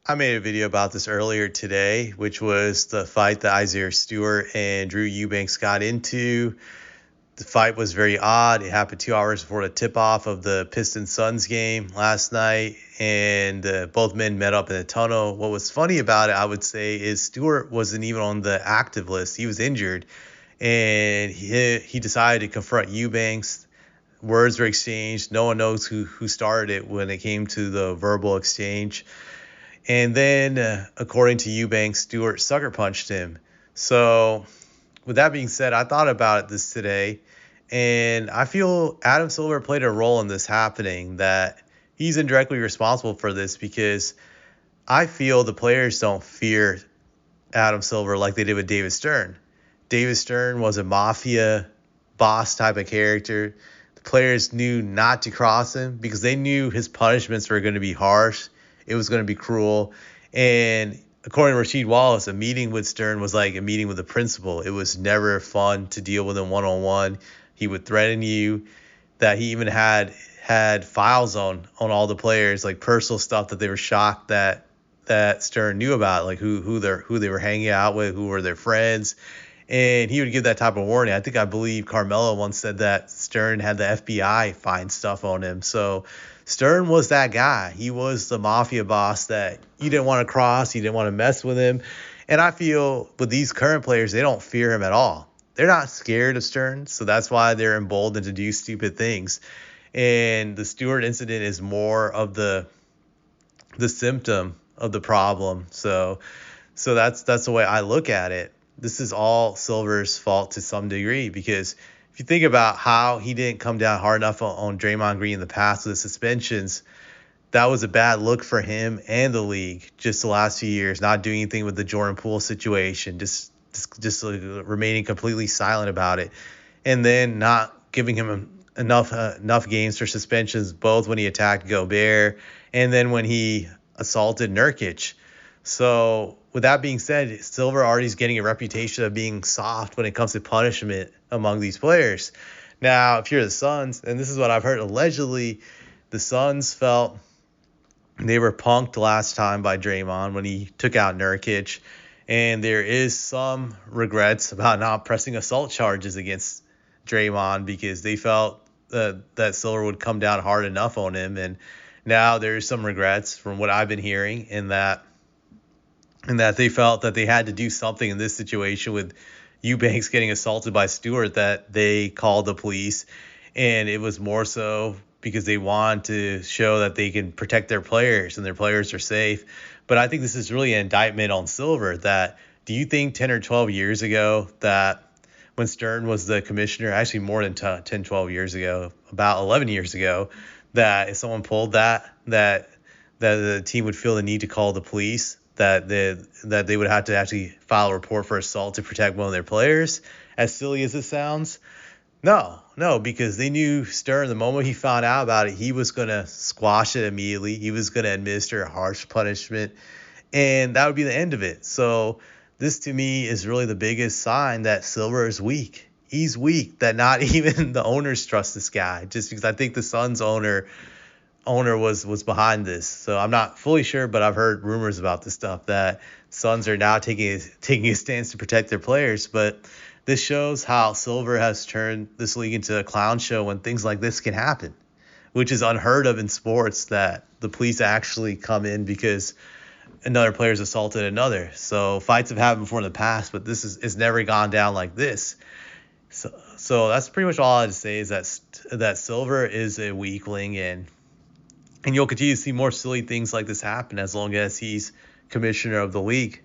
I made a video about this earlier today, which was the fight that Isaiah Stewart and Drew Eubanks got into. The fight was very odd. It happened 2 hours before the tip-off of the Pistons-Suns game last night, and both men met up in a tunnel. What was funny about it, I would say, is Stewart wasn't even on the active list. He was injured, and he decided to confront Eubanks. Words were exchanged. No one knows who started it when it came to the verbal exchange. And then, according to Eubanks, Stewart sucker punched him. So, with that being said, I thought about this today, and I feel Adam Silver played a role in this happening, that he's indirectly responsible for this because I feel the players don't fear Adam Silver like they did with David Stern. David Stern was a mafia boss type of character. The players knew not to cross him because they knew his punishments were going to be harsh. It was going to be cruel. And according to Rasheed Wallace, a meeting with Stern was like a meeting with a principal. It was never fun to deal with him one-on-one. He would threaten you. That he even had files on all the players, like personal stuff that they were shocked that Stern knew about, like who they were hanging out with, who were their friends. And he would give that type of warning. I believe Carmelo once said that Stern had the FBI find stuff on him. So Stern was that guy. He was the mafia boss that you didn't want to cross. You didn't want to mess with him. And I feel with these current players, they don't fear him at all. They're not scared of Stern. So that's why they're emboldened to do stupid things. And the Stewart incident is more of the symptom of the problem. So that's the way I look at it. This is all Silver's fault to some degree, because if you think about how he didn't come down hard enough on Draymond Green in the past with the suspensions, that was a bad look for him and the league just the last few years, not doing anything with the Jordan Poole situation, just remaining completely silent about it, and then not giving him enough games for suspensions, both when he attacked Gobert and then when he assaulted Nurkic. So with that being said, Silver already is getting a reputation of being soft when it comes to punishment among these players. Now, if you're the Suns, and this is what I've heard, allegedly the Suns felt they were punked last time by Draymond when he took out Nurkic, and there is some regrets about not pressing assault charges against Draymond because they felt that Silver would come down hard enough on him, and now there's some regrets from what I've been hearing in that they felt that they had to do something in this situation with Eubanks getting assaulted by Stewart, that they called the police, and it was more so because they want to show that they can protect their players and their players are safe. But I think this is really an indictment on Silver. That, do you think 10 or 12 years ago, that when Stern was the commissioner, actually more than 10, 12 years ago, about 11 years ago, that if someone pulled that the team would feel the need to call the police, that they would have to actually file a report for assault to protect one of their players? As silly as it sounds, no, because they knew Stern, the moment he found out about it, he was going to squash it immediately. He was going to administer a harsh punishment, and that would be the end of it. So this, to me, is really the biggest sign that Silver is weak. He's weak, that not even the owners trust this guy, just because I think the Suns owner was behind this. So I'm not fully sure, but I've heard rumors about this stuff, that Suns are now taking a stance to protect their players. But this shows how Silver has turned this league into a clown show when things like this can happen, which is unheard of in sports, that the police actually come in because another player's assaulted another. So fights have happened before in the past, but this is never gone down like this. So that's pretty much all I had to say, is that Silver is a weakling, and you'll continue to see more silly things like this happen as long as he's commissioner of the league.